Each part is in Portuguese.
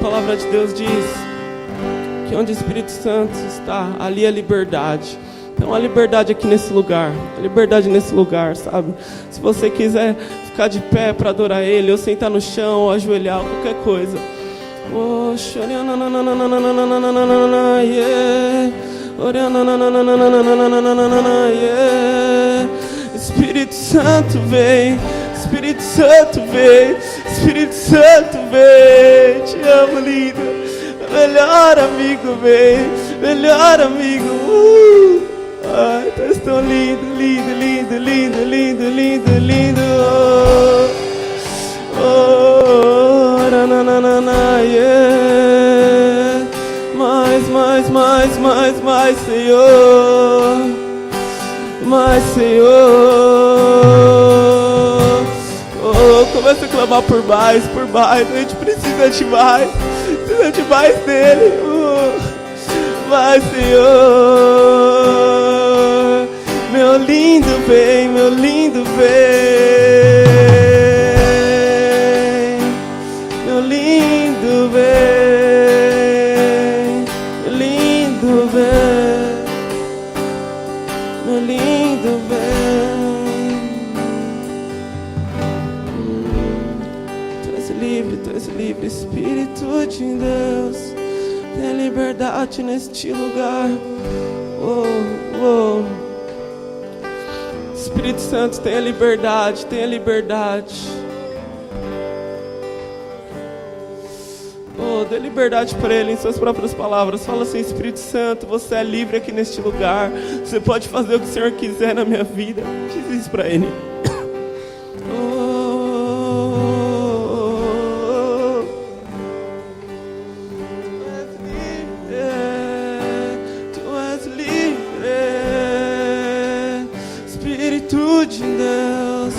palavra de Deus diz que onde o Espírito Santo está, ali é liberdade. Então a liberdade aqui nesse lugar, a liberdade nesse lugar, sabe? Se você quiser ficar de pé para adorar Ele, ou sentar no chão, ou ajoelhar, ou qualquer coisa. Espírito Santo vem, Espírito Santo vem, Espírito Santo vem. Te amo, lindo. Melhor amigo vem, melhor amigo. Ai, tu és tão lindo, lindo, lindo, lindo, lindo, lindo, lindo. Oh, nananana, yeah. Mais, Senhor. Mais, Senhor. Oh, começa a clamar por mais. A gente precisa de mais dele. Mais, Senhor. Meu lindo vem, meu lindo vem. Meu lindo vem. Meu lindo vem. Meu lindo vem. Tu és livre, Espírito de Deus. Tem liberdade neste lugar. Oh. Espírito Santo, tenha liberdade. Oh, dê liberdade para Ele em suas próprias palavras. Fala assim: Espírito Santo, você é livre aqui neste lugar. Você pode fazer o que o Senhor quiser na minha vida. Diz isso para Ele. De Deus.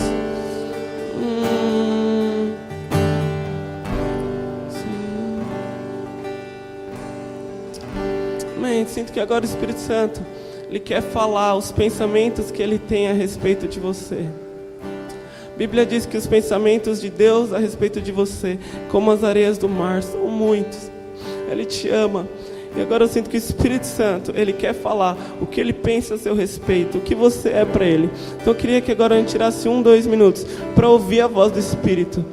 Amém. Sinto que agora o Espírito Santo, Ele quer falar os pensamentos que Ele tem a respeito de você. A Bíblia diz que os pensamentos de Deus a respeito de você, como as areias do mar, são muitos. Ele te ama. E agora eu sinto que o Espírito Santo, Ele quer falar o que Ele pensa a seu respeito, o que você é para Ele. Então eu queria que agora a gente tirasse 2 minutos para ouvir a voz do Espírito.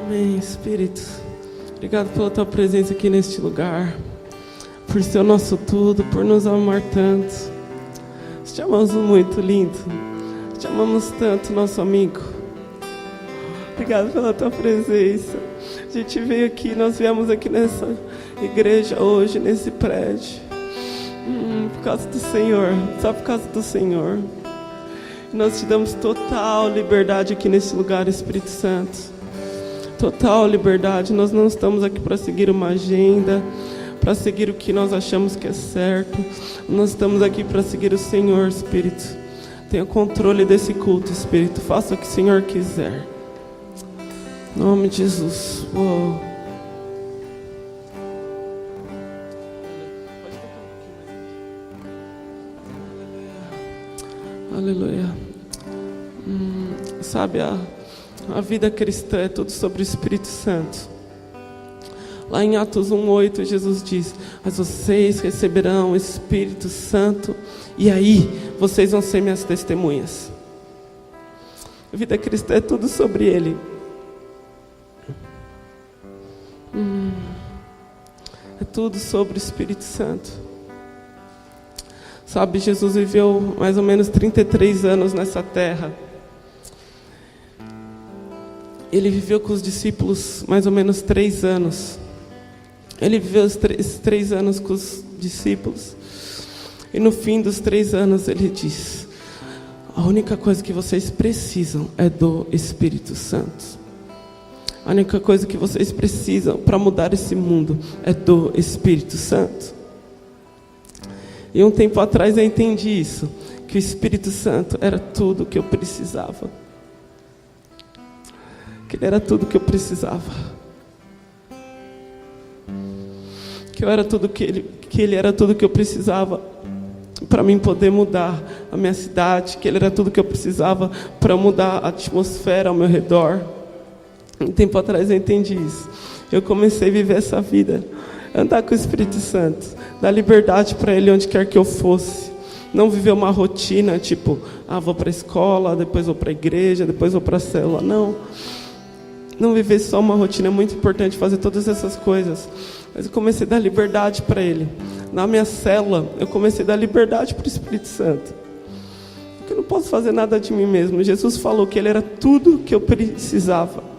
Amém, Espírito. Obrigado pela tua presença aqui neste lugar, por ser o nosso tudo, por nos amar tanto. Te amamos muito, lindo. Te amamos tanto, nosso amigo. Obrigado pela tua presença. A gente veio aqui, nós viemos aqui nessa igreja hoje, nesse prédio, por causa do Senhor, só por causa do Senhor. Nós te damos total liberdade aqui nesse lugar, Espírito Santo. Total liberdade. Nós não estamos aqui para seguir uma agenda, para seguir o que nós achamos que é certo. Nós estamos aqui para seguir o Senhor, Espírito. Tenha controle desse culto, Espírito. Faça o que o Senhor quiser. Em nome de Jesus. Uou. Aleluia. Sabe, a vida cristã é tudo sobre o Espírito Santo. Lá em Atos 1:8, Jesus diz: mas vocês receberão o Espírito Santo, e aí vocês vão ser minhas testemunhas. A vida cristã é tudo sobre Ele. É tudo sobre o Espírito Santo. Sabe, Jesus viveu mais ou menos 33 anos nessa terra. Ele viveu com os discípulos mais ou menos 3 anos. Ele viveu esses 3 anos com os discípulos. E no fim dos 3 anos ele diz: a única coisa que vocês precisam é do Espírito Santo. A única coisa que vocês precisam para mudar esse mundo é do Espírito Santo. E um tempo atrás eu entendi isso, que o Espírito Santo era tudo que eu precisava. Que Ele era tudo que eu precisava. Que eu era tudo que Ele era tudo que eu precisava para mim poder mudar a minha cidade. Que Ele era tudo que eu precisava para mudar a atmosfera ao meu redor. Um tempo atrás eu entendi isso. Eu comecei a viver essa vida, andar com o Espírito Santo, dar liberdade para Ele onde quer que eu fosse. Não viver uma rotina tipo, vou para a escola, depois vou para a igreja, depois vou para a célula. Não viver só uma rotina. É muito importante fazer todas essas coisas, mas eu comecei a dar liberdade para Ele. Na minha célula, eu comecei a dar liberdade para o Espírito Santo, porque eu não posso fazer nada de mim mesmo. Jesus falou que Ele era tudo que eu precisava.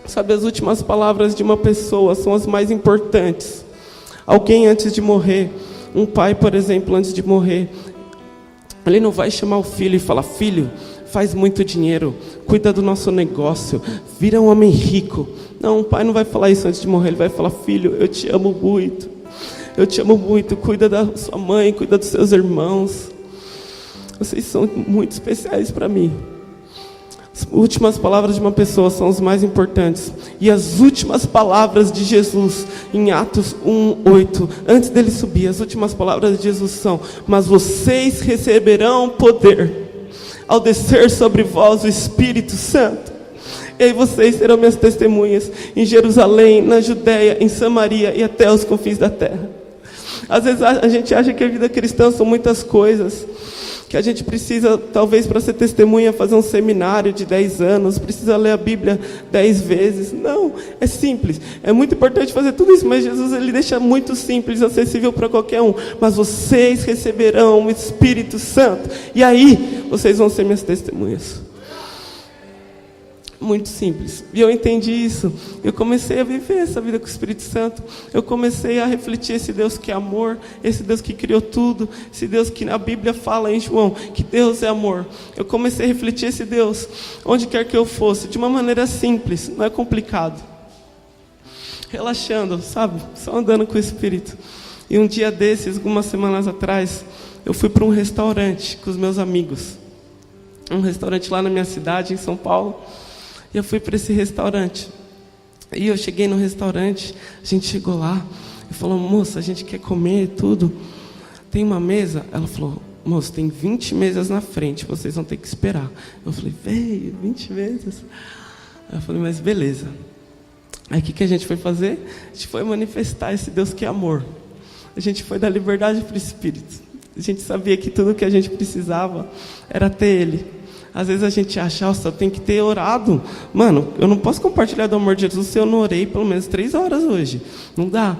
Sabe, as últimas palavras de uma pessoa são as mais importantes. Alguém antes de morrer, um pai, por exemplo, antes de morrer, ele não vai chamar o filho e falar: filho, faz muito dinheiro, cuida do nosso negócio, vira um homem rico. Não, o pai não vai falar isso antes de morrer. Ele vai falar: filho, eu te amo muito, cuida da sua mãe, cuida dos seus irmãos, vocês são muito especiais para mim. As últimas palavras de uma pessoa são as mais importantes. E as últimas palavras de Jesus em Atos 1:8, antes dele subir, as últimas palavras de Jesus são: mas vocês receberão poder ao descer sobre vós o Espírito Santo, e aí vocês serão minhas testemunhas em Jerusalém, na Judéia, em Samaria e até os confins da terra. Às vezes a gente acha que a vida cristã são muitas coisas, que a gente precisa, talvez para ser testemunha, fazer um seminário de 10 anos, precisa ler a Bíblia 10 vezes. Não, é simples. É muito importante fazer tudo isso, mas Jesus, Ele deixa muito simples, acessível para qualquer um. Mas vocês receberão o Espírito Santo, e aí vocês vão ser minhas testemunhas. Muito simples. E eu entendi isso. Eu comecei a viver essa vida com o Espírito Santo. Eu comecei a refletir esse Deus que é amor, esse Deus que criou tudo, esse Deus que a Bíblia fala em João que Deus é amor. Eu comecei a refletir esse Deus onde quer que eu fosse, de uma maneira simples, não é complicado. Relaxando, sabe? Só andando com o Espírito. E um dia desses, algumas semanas atrás, eu fui para um restaurante com os meus amigos. Um restaurante lá na minha cidade, em São Paulo. E eu fui para esse restaurante. E eu cheguei no restaurante, a gente chegou lá e falou: moça, a gente quer comer tudo. Tem uma mesa? Ela falou: moça, tem 20 mesas na frente, vocês vão ter que esperar. Eu falei: velho, 20 mesas? Eu falei: mas beleza. Aí o que a gente foi fazer? A gente foi manifestar esse Deus que é amor. A gente foi dar liberdade para o Espírito. A gente sabia que tudo que a gente precisava era ter Ele. Às vezes a gente acha: nossa, eu tenho que ter orado. Mano, eu não posso compartilhar do amor de Jesus se eu não orei pelo menos 3 horas hoje. Não dá.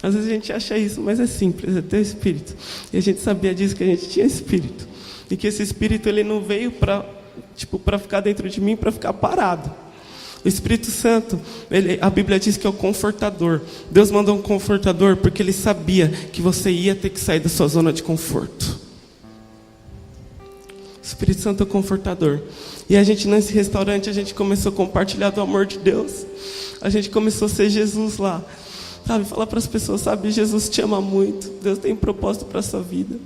Às vezes a gente acha isso, mas é simples, é ter o Espírito. E a gente sabia disso, que a gente tinha Espírito. E que esse Espírito, ele não veio para ficar dentro de mim, para ficar parado. O Espírito Santo, a Bíblia diz que é o confortador. Deus mandou um confortador porque Ele sabia que você ia ter que sair da sua zona de conforto. O Espírito Santo é o confortador. E a gente, nesse restaurante, a gente começou a compartilhar do amor de Deus. A gente começou a ser Jesus lá. Sabe, falar para as pessoas: sabe, Jesus te ama muito. Deus tem um propósito para a sua vida.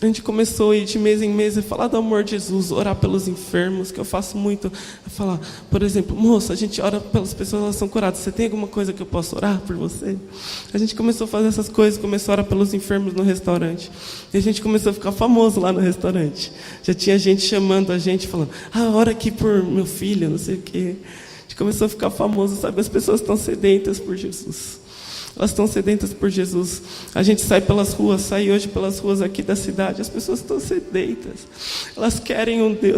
A gente começou a ir de mês em mês e falar do amor de Jesus, orar pelos enfermos, que eu faço muito. Falar, por exemplo, moça, a gente ora pelas pessoas, elas são curadas. Você tem alguma coisa que eu possa orar por você? A gente começou a fazer essas coisas, começou a orar pelos enfermos no restaurante. E a gente começou a ficar famoso lá no restaurante. Já tinha gente chamando a gente, falando, ora aqui por meu filho, não sei o quê. A gente começou a ficar famoso, sabe? As pessoas estão sedentas por Jesus. Elas estão sedentas por Jesus. A gente sai pelas ruas, sai hoje pelas ruas aqui da cidade. As pessoas estão sedentas. Elas querem um Deus.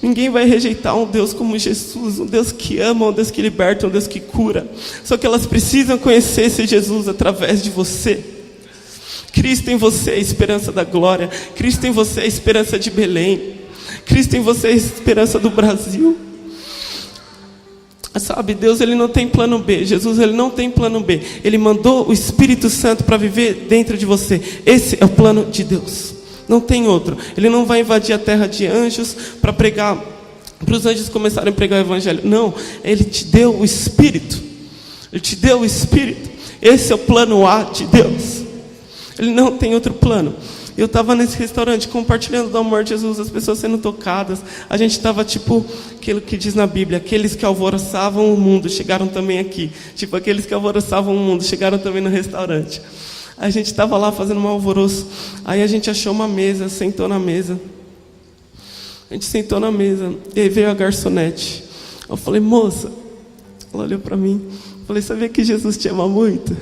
Ninguém vai rejeitar um Deus como Jesus. Um Deus que ama, um Deus que liberta, um Deus que cura. Só que elas precisam conhecer esse Jesus através de você. Cristo em você é a esperança da glória. Cristo em você é a esperança de Belém. Cristo em você é a esperança do Brasil. Sabe, Deus ele não tem plano B. Jesus ele não tem plano B. Ele mandou o Espírito Santo para viver dentro de você. Esse é o plano de Deus. Não tem outro. Ele não vai invadir a terra de anjos para pregar, para os anjos começarem a pregar o evangelho. Não, Ele te deu o Espírito. Ele te deu o Espírito. Esse é o plano A de Deus. Ele não tem outro plano. Eu estava nesse restaurante compartilhando do amor de Jesus, as pessoas sendo tocadas. A gente estava tipo aquilo que diz na Bíblia: aqueles que alvoroçavam o mundo chegaram também aqui. Tipo, aqueles que alvoroçavam o mundo chegaram também no restaurante. A gente estava lá fazendo um alvoroço. Aí a gente achou uma mesa, sentou na mesa. A gente sentou na mesa. E aí veio a garçonete. Eu falei, moça. Ela olhou para mim. Eu falei, sabia que Jesus te ama muito?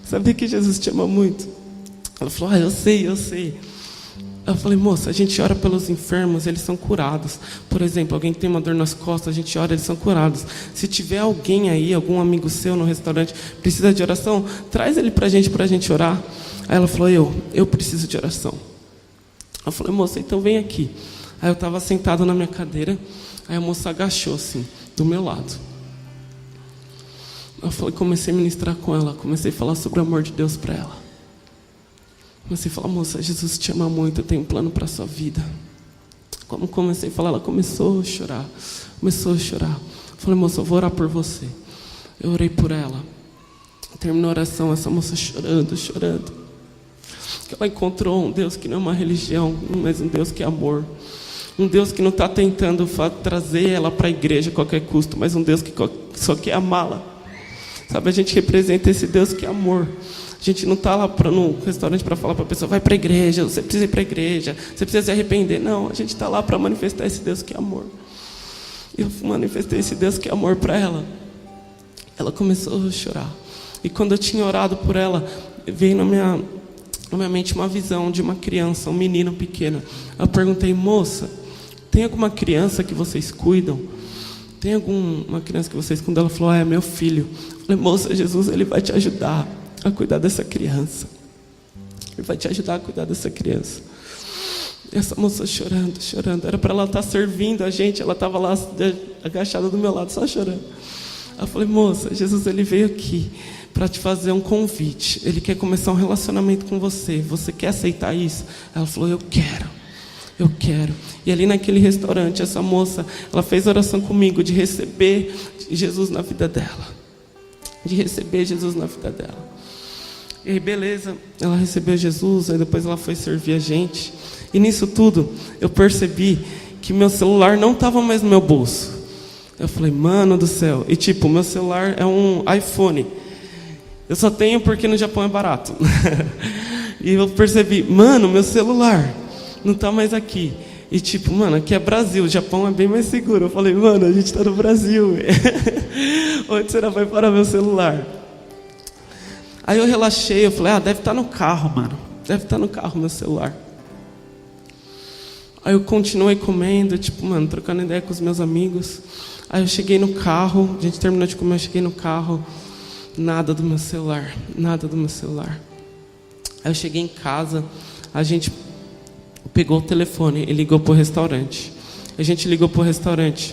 Sabia que Jesus te ama muito? Ela falou, eu sei. Eu falei, moça, a gente ora pelos enfermos, eles são curados. Por exemplo, alguém que tem uma dor nas costas, a gente ora, eles são curados. Se tiver alguém aí, algum amigo seu no restaurante, precisa de oração, traz ele pra gente orar. Aí ela falou, eu preciso de oração. Eu falei, moça, então vem aqui. Aí eu estava sentado na minha cadeira, aí a moça agachou assim, do meu lado. Eu falei, comecei a ministrar com ela, comecei a falar sobre o amor de Deus para ela. Comecei a falar, moça, Jesus te ama muito, eu tenho um plano para a sua vida. Como comecei a falar, ela começou a chorar. Falei, moça, eu vou orar por você. Eu orei por ela. Terminou a oração, essa moça chorando. Que ela encontrou um Deus que não é uma religião, mas um Deus que é amor. Um Deus que não está tentando trazer ela para a igreja a qualquer custo, mas um Deus que só quer amá-la. Sabe, a gente representa esse Deus que é amor. A gente não está lá no restaurante para falar para a pessoa, vai para a igreja, você precisa ir para a igreja, você precisa se arrepender. Não, a gente está lá para manifestar esse Deus que é amor. Eu manifestei esse Deus que é amor para ela. Ela começou a chorar. E quando eu tinha orado por ela, veio na minha mente uma visão de uma criança, um menino pequeno. Eu perguntei, moça, tem alguma criança que vocês cuidam? Tem alguma criança que vocês cuidam? Ela falou, é meu filho. Eu falei, moça, Jesus, ele vai te ajudar a cuidar dessa criança. Ele vai te ajudar a cuidar dessa criança. E essa moça chorando. Era para ela estar servindo a gente. Ela estava lá agachada do meu lado, só chorando. Eu falei, moça, Jesus ele veio aqui para te fazer um convite. Ele quer começar um relacionamento com você. Você quer aceitar isso? Ela falou, eu quero. E ali naquele restaurante, essa moça, ela fez oração comigo de receber Jesus na vida dela. E aí, beleza, ela recebeu Jesus, aí depois ela foi servir a gente. E nisso tudo, eu percebi que meu celular não estava mais no meu bolso. Eu falei, mano do céu. E tipo, meu celular é um iPhone. Eu só tenho porque no Japão é barato. E eu percebi, mano, meu celular não está mais aqui. E tipo, mano, aqui é Brasil, o Japão é bem mais seguro. Eu falei, mano, a gente está no Brasil. Onde será que vai parar meu celular? Aí eu relaxei, eu falei, deve estar no carro, mano. Deve estar no carro meu celular. Aí eu continuei comendo, tipo, mano, trocando ideia com os meus amigos. Aí eu cheguei no carro, a gente terminou de comer, eu cheguei no carro, nada do meu celular. Aí eu cheguei em casa, a gente pegou o telefone e ligou pro restaurante. A gente ligou pro restaurante.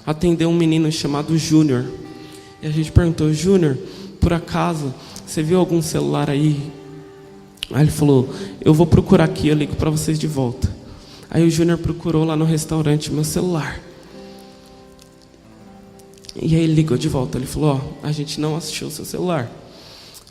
Atendeu um menino chamado Júnior. E a gente perguntou, Júnior, por acaso, você viu algum celular aí? Aí ele falou, eu vou procurar aqui, eu ligo para vocês de volta. Aí o Júnior procurou lá no restaurante meu celular. E aí ele ligou de volta, ele falou, a gente não achou o seu celular.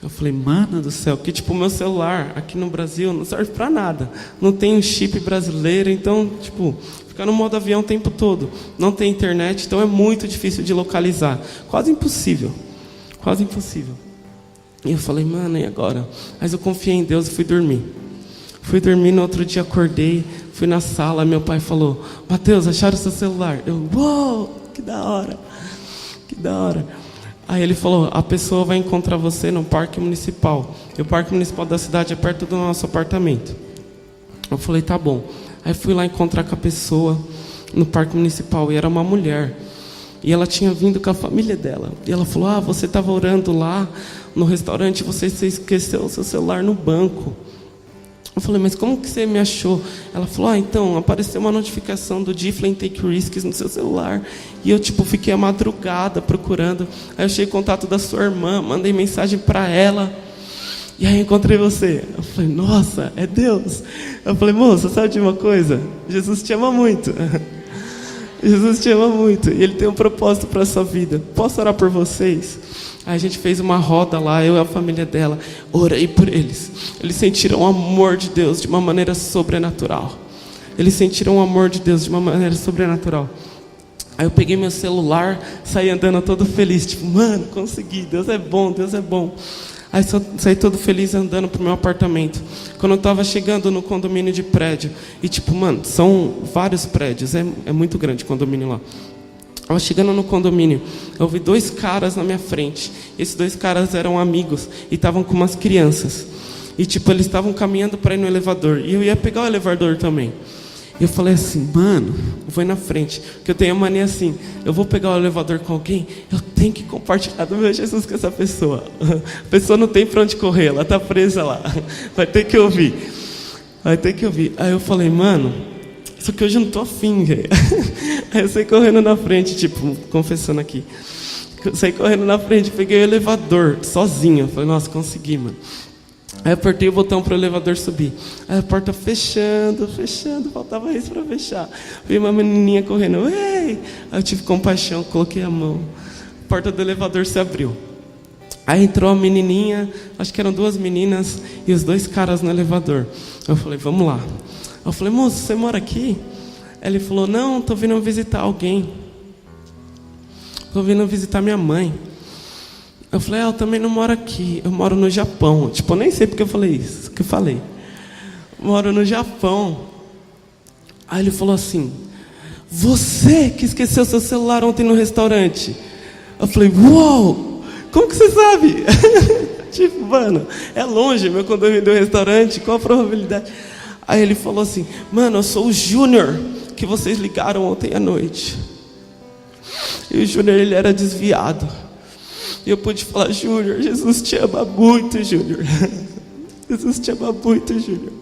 Eu falei, mano do céu, que tipo, o meu celular aqui no Brasil não serve pra nada. Não tem um chip brasileiro, então, tipo, fica no modo avião o tempo todo. Não tem internet, então é muito difícil de localizar. Quase impossível. Quase impossível. E eu falei, mano, e agora? Mas eu confiei em Deus e fui dormir. Fui dormir, no outro dia acordei, fui na sala, meu pai falou, Mateus, acharam o seu celular? Eu, uou, que da hora. Que da hora. Aí ele falou, a pessoa vai encontrar você no parque municipal. E o parque municipal da cidade é perto do nosso apartamento. Eu falei, tá bom. Aí fui lá encontrar com a pessoa no parque municipal. E era uma mulher. E ela tinha vindo com a família dela. E ela falou, você estava orando lá no restaurante, você esqueceu o seu celular no banco. Eu falei, mas como que você me achou? Ela falou, então, apareceu uma notificação do Difflin Take Risks no seu celular. E eu, fiquei a madrugada procurando. Aí eu achei o contato da sua irmã, mandei mensagem para ela. E aí encontrei você. Eu falei, nossa, é Deus. Eu falei, moça, sabe de uma coisa? Jesus te ama muito. Jesus te ama muito. E Ele tem um propósito para a sua vida. Posso orar por vocês? Aí a gente fez uma roda lá, eu e a família dela. Orei por eles. Eles sentiram o amor de Deus de uma maneira sobrenatural. Eles sentiram o amor de Deus de uma maneira sobrenatural. Aí eu peguei meu celular, saí andando todo feliz. Mano, consegui, Deus é bom, Deus é bom. Aí saí todo feliz andando pro meu apartamento. Quando eu tava chegando no condomínio de prédio. E mano, são vários prédios. É muito grande o condomínio lá. Eu estava chegando no condomínio, eu vi 2 caras na minha frente. Esses 2 caras eram amigos e estavam com umas crianças. E eles estavam caminhando para ir no elevador. E eu ia pegar o elevador também. E eu falei assim, mano, eu vou ir na frente. Porque eu tenho a mania assim, eu vou pegar o elevador com alguém, eu tenho que compartilhar do meu Jesus com essa pessoa. A pessoa não tem para onde correr, ela está presa lá. Vai ter que ouvir. Vai ter que ouvir. Aí eu falei, mano, só que hoje eu não tô afim, velho. Aí eu saí correndo na frente, confessando aqui. Eu saí correndo na frente, peguei o elevador, sozinho. Eu falei, nossa, consegui, mano. Aí eu apertei o botão para o elevador subir. Aí a porta fechando, faltava isso para fechar. Veio uma menininha correndo, ei! Aí eu tive compaixão, coloquei a mão. A porta do elevador se abriu. Aí entrou a menininha, acho que eram 2 meninas e os 2 caras no elevador. Eu falei, vamos lá. Eu falei, moço, você mora aqui? Ele falou, não, estou vindo visitar alguém. Estou vindo visitar minha mãe. Eu falei, eu também não moro aqui, eu moro no Japão. Eu nem sei porque eu falei isso, que eu falei. Moro no Japão. Aí ele falou assim, você que esqueceu seu celular ontem no restaurante. Eu falei, uou, como que você sabe? Mano, é longe meu condomínio do restaurante, qual a probabilidade? Aí ele falou assim, mano, eu sou o Júnior que vocês ligaram ontem à noite. E o Júnior, ele era desviado. E eu pude falar, Júnior, Jesus te ama muito, Júnior. Jesus te ama muito, Júnior.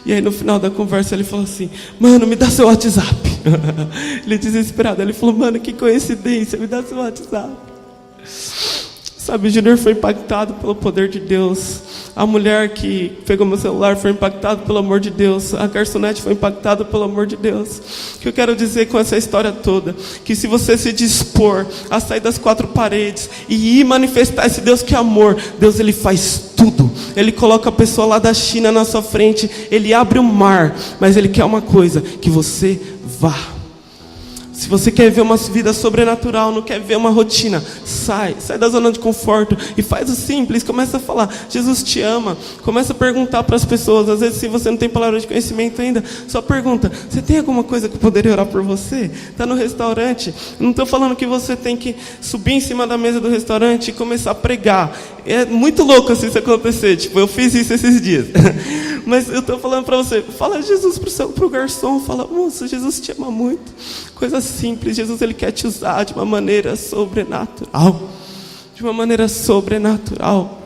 E aí no final da conversa ele falou assim, mano, me dá seu WhatsApp. Ele desesperado, ele falou, mano, que coincidência, me dá seu WhatsApp. Sabe, o Júnior foi impactado pelo poder de Deus. A mulher que pegou meu celular foi impactada pelo amor de Deus. A garçonete foi impactada pelo amor de Deus. O que eu quero dizer com essa história toda? Que se você se dispor a sair das 4 paredes e ir manifestar esse Deus que é amor, Deus, Ele faz tudo. Ele coloca a pessoa lá da China na sua frente. Ele abre o mar. Mas Ele quer uma coisa, que você vá. Se você quer ver uma vida sobrenatural, não quer ver uma rotina, sai da zona de conforto e faz o simples. Começa a falar, Jesus te ama. Começa a perguntar para as pessoas. Às vezes, se você não tem palavra de conhecimento ainda, só pergunta, você tem alguma coisa que eu poderia orar por você? Está no restaurante, não estou falando que você tem que subir em cima da mesa do restaurante e começar a pregar. É muito louco assim isso acontecer. Eu fiz isso esses dias. Mas eu estou falando para você, fala Jesus pro garçom, fala, moço, Jesus te ama muito. Coisa simples, Jesus, Ele quer te usar de uma maneira sobrenatural. De uma maneira sobrenatural.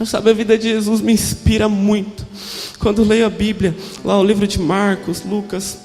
Sabe, a vida de Jesus me inspira muito. Quando leio a Bíblia, lá o livro de Marcos, Lucas,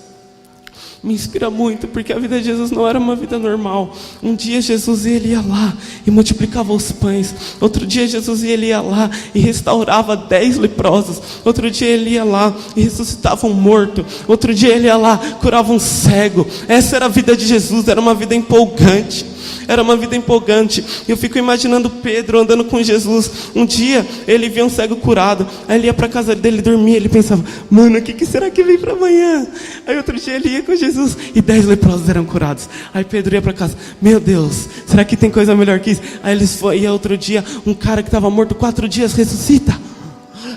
me inspira muito, porque a vida de Jesus não era uma vida normal. Um dia Jesus ele ia lá e multiplicava os pães. Outro dia Jesus ele ia lá e restaurava 10 leprosos. Outro dia ele ia lá e ressuscitava um morto. Outro dia ele ia lá, curava um cego. Essa era a vida de Jesus, era uma vida empolgante. era uma vida empolgante. Eu fico imaginando Pedro andando com Jesus. Um dia ele via um cego curado, aí ele ia para casa dele dormir, ele pensava, mano, o que será que vem para amanhã? Aí outro dia ele ia com Jesus e 10 leprosos eram curados. Aí Pedro ia para casa, meu Deus, será que tem coisa melhor que isso? Aí eles foram, e outro dia um cara que estava morto 4 dias ressuscita.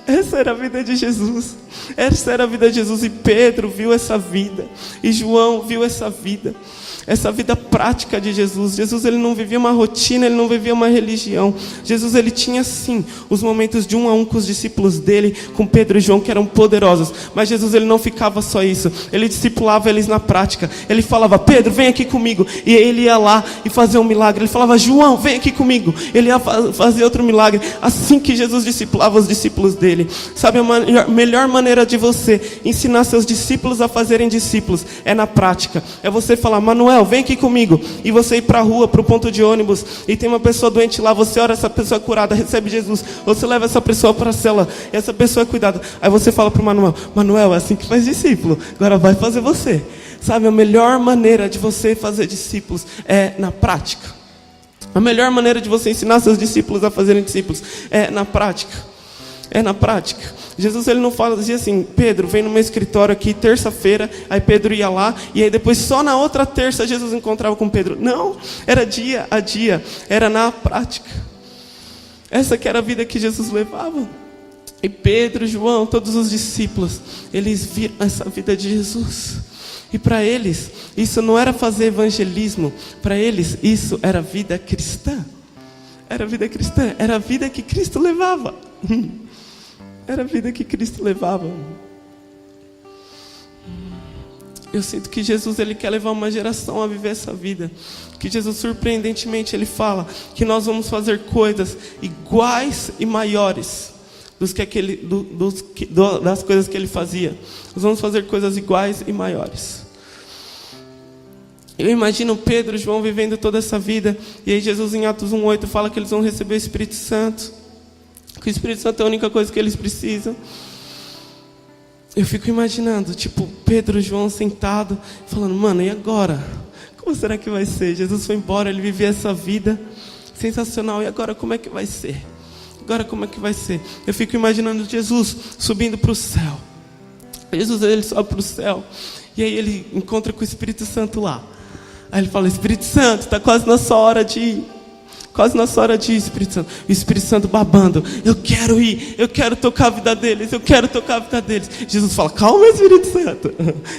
Essa era a vida de Jesus. Essa era a vida de Jesus. E Pedro viu essa vida. E João viu essa vida. Essa vida prática de Jesus. Jesus, ele não vivia uma rotina, ele não vivia uma religião. Jesus, ele tinha sim os momentos de 1 a 1 com os discípulos dele, com Pedro e João, que eram poderosos. Mas Jesus, ele não ficava só isso. Ele discipulava eles na prática. Ele falava, Pedro, vem aqui comigo. E ele ia lá e fazia um milagre. Ele falava, João, vem aqui comigo. Ele ia fazer outro milagre. Assim que Jesus discipulava os discípulos dele. Sabe, a melhor maneira de você ensinar seus discípulos a fazerem discípulos é na prática. É você falar, Manuel, vem aqui comigo. E você ir para a rua, para o ponto de ônibus, e tem uma pessoa doente lá, você ora, essa pessoa é curada, recebe Jesus. Você leva essa pessoa para a cela, e essa pessoa é cuidada. Aí você fala para o Manuel, Manuel, é assim que faz discípulo, agora vai fazer você. Sabe, a melhor maneira de você fazer discípulos é na prática. A melhor maneira de você ensinar seus discípulos a fazerem discípulos é na prática. É na prática. Jesus, ele não dizia assim, Pedro, vem no meu escritório aqui terça-feira. Aí Pedro ia lá, e aí depois só na outra terça Jesus encontrava com Pedro. Não, era dia a dia, era na prática. Essa que era a vida que Jesus levava. E Pedro, João, todos os discípulos, eles viram essa vida de Jesus. E para eles, isso não era fazer evangelismo. Para eles, isso era vida cristã. Era vida cristã, era a vida que Cristo levava. Era a vida que Cristo levava. Eu sinto que Jesus, ele quer levar uma geração a viver essa vida. Que Jesus, surpreendentemente, ele fala que nós vamos fazer coisas iguais e maiores das coisas que ele fazia. Nós vamos fazer coisas iguais e maiores. Eu imagino Pedro e João vivendo toda essa vida. E aí Jesus, em Atos 1:8, fala que eles vão receber o Espírito Santo. Que o Espírito Santo é a única coisa que eles precisam. Eu fico imaginando, tipo, Pedro e João sentado, falando, mano, e agora? Como será que vai ser? Jesus foi embora, ele vivia essa vida sensacional. E agora como é que vai ser? Agora como é que vai ser? Eu fico imaginando Jesus subindo para o céu. Jesus, ele sobe para o céu. E aí ele encontra com o Espírito Santo lá. Aí ele fala, Espírito Santo, está quase na sua hora de ir. Quase nossa hora de ir, Espírito Santo. O Espírito Santo babando. Eu quero ir, eu quero tocar a vida deles, eu quero tocar a vida deles. Jesus fala, calma, Espírito Santo.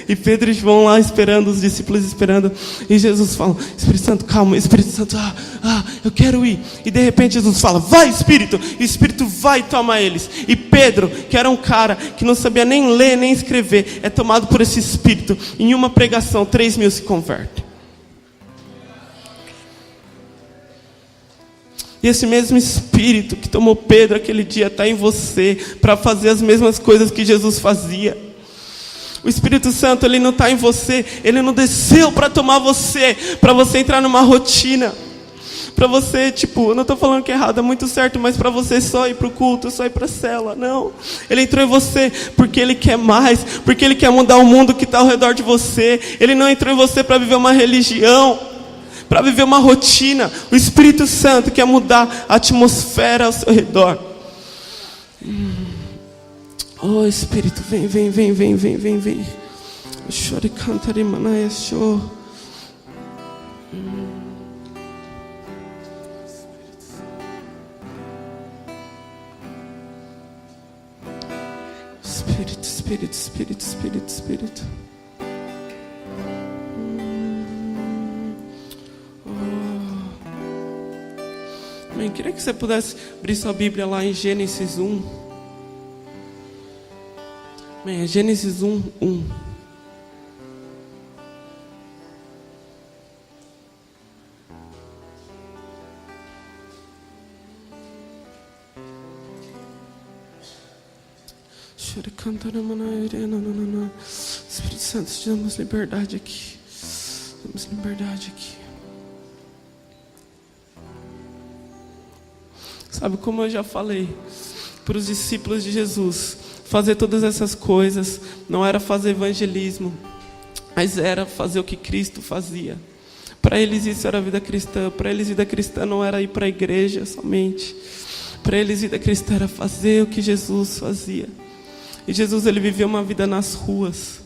E Pedro e João lá esperando, os discípulos esperando. E Jesus fala, Espírito Santo, calma, Espírito Santo, eu quero ir. E de repente Jesus fala, vai Espírito. E o Espírito vai tomar eles. E Pedro, que era um cara que não sabia nem ler, nem escrever, é tomado por esse Espírito. Em uma pregação, 3.000 se convertem. E esse mesmo Espírito que tomou Pedro aquele dia está em você para fazer as mesmas coisas que Jesus fazia. O Espírito Santo, ele não está em você, ele não desceu para tomar você, para você entrar numa rotina, para você, tipo, eu não estou falando que é errado, é muito certo, mas para você só ir para o culto, só ir para a cela, não. Ele entrou em você porque ele quer mais, porque ele quer mudar o mundo que está ao redor de você. Ele não entrou em você para viver uma religião, para viver uma rotina. O Espírito Santo quer mudar a atmosfera ao seu redor. Oh Espírito, vem. Chore, cantare, manaia, show. Espírito. Amém. Queria que você pudesse abrir sua Bíblia lá em Gênesis 1. Amém. Gênesis 1:1. Espírito Santo, te damos liberdade aqui. Damos liberdade aqui. Sabe, como eu já falei para os discípulos de Jesus, fazer todas essas coisas não era fazer evangelismo, mas era fazer o que Cristo fazia. Para eles isso era vida cristã. Para eles vida cristã não era ir para a igreja somente. Para eles vida cristã era fazer o que Jesus fazia. E Jesus, ele vivia uma vida nas ruas.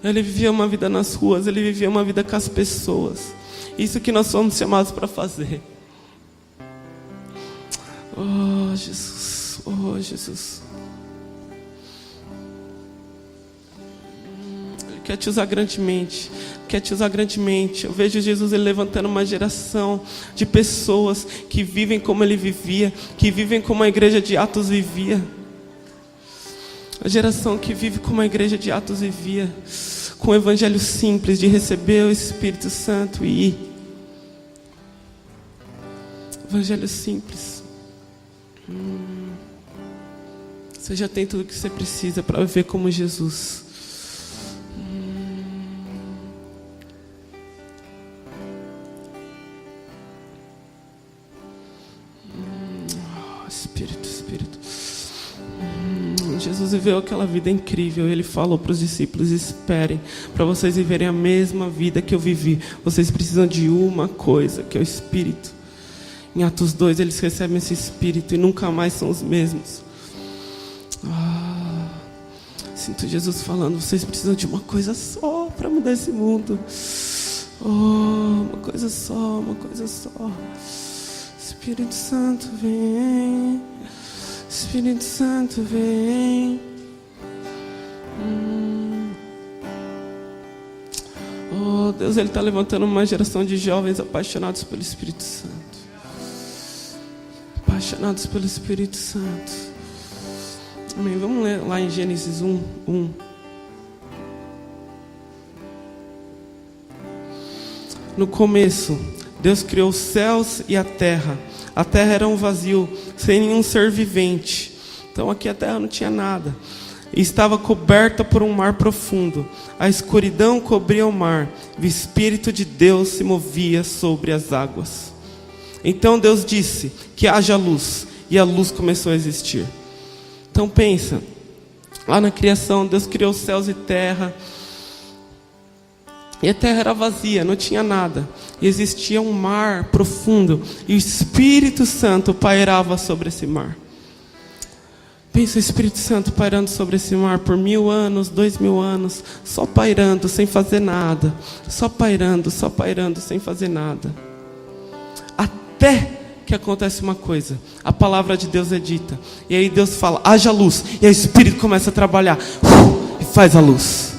Ele vivia uma vida nas ruas. Ele vivia uma vida com as pessoas. Isso que nós somos chamados para fazer. Oh Jesus, oh Jesus. Ele quer te usar grandemente. Quer te usar grandemente. Eu vejo Jesus, ele levantando uma geração de pessoas que vivem como ele vivia, que vivem como a igreja de Atos vivia. A geração que vive como a igreja de Atos vivia, com o evangelho simples de receber o Espírito Santo e ir. Evangelho simples. Você já tem tudo o que você precisa para viver como Jesus. Espírito. Jesus viveu aquela vida incrível. Ele falou para os discípulos: esperem, para vocês viverem a mesma vida que eu vivi, vocês precisam de uma coisa, que é o Espírito. Em Atos 2 eles recebem esse Espírito e nunca mais são os mesmos. Sinto Jesus falando: vocês precisam de uma coisa só para mudar esse mundo. Uma coisa só, uma coisa só. Espírito Santo vem, Espírito Santo vem. Oh Deus, ele está levantando uma geração de jovens apaixonados pelo Espírito Santo. Apaixonados pelo Espírito Santo. Amém. Vamos ler lá em Gênesis 1:1. No começo, Deus criou os céus e a terra. A terra era um vazio, sem nenhum ser vivente. Então aqui a terra não tinha nada. E estava coberta por um mar profundo. A escuridão cobria o mar. O Espírito de Deus se movia sobre as águas. Então Deus disse que haja luz. E a luz começou a existir. Então pensa, lá na criação, Deus criou os céus e terra. E a terra era vazia, não tinha nada. E existia um mar profundo. E o Espírito Santo pairava sobre esse mar. Pensa o Espírito Santo pairando sobre esse mar por 1000 anos, 2000 anos. Só pairando, sem fazer nada. Só pairando, sem fazer nada. Até que acontece uma coisa. A palavra de Deus é dita. E aí Deus fala: haja luz. E aí o Espírito começa a trabalhar. E faz a luz.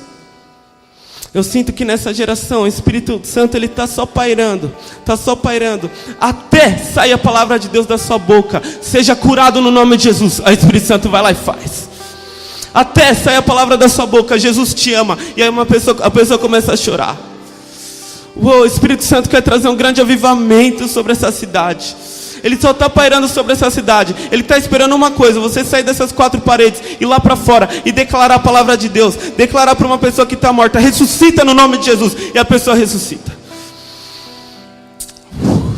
Eu sinto que nessa geração o Espírito Santo ele está só pairando, até sair a palavra de Deus da sua boca: seja curado no nome de Jesus. Aí o Espírito Santo vai lá e faz. Até sair a palavra da sua boca: Jesus te ama. E aí a pessoa começa a chorar. O Espírito Santo quer trazer um grande avivamento sobre essa cidade. Ele só está pairando sobre essa cidade. Ele está esperando uma coisa: você sair dessas 4 paredes, ir lá para fora e declarar a palavra de Deus. Declarar para uma pessoa que está morta: ressuscita no nome de Jesus. E a pessoa ressuscita. O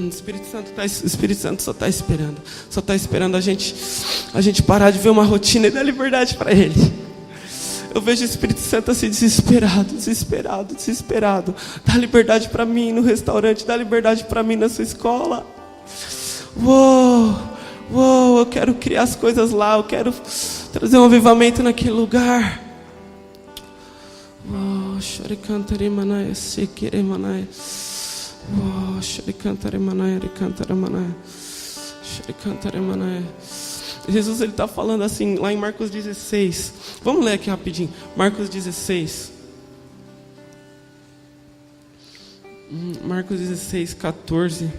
Espírito Santo só está esperando. Só está esperando a gente parar de ver uma rotina e dar liberdade para Ele. Eu vejo o Espírito Santo assim, desesperado. Dá liberdade para mim no restaurante, dá liberdade para mim na sua escola. Eu quero criar as coisas lá, eu quero trazer um avivamento naquele lugar. Jesus ele está falando assim lá em Marcos 16. Vamos ler aqui rapidinho. Marcos 16. Marcos 16, 14.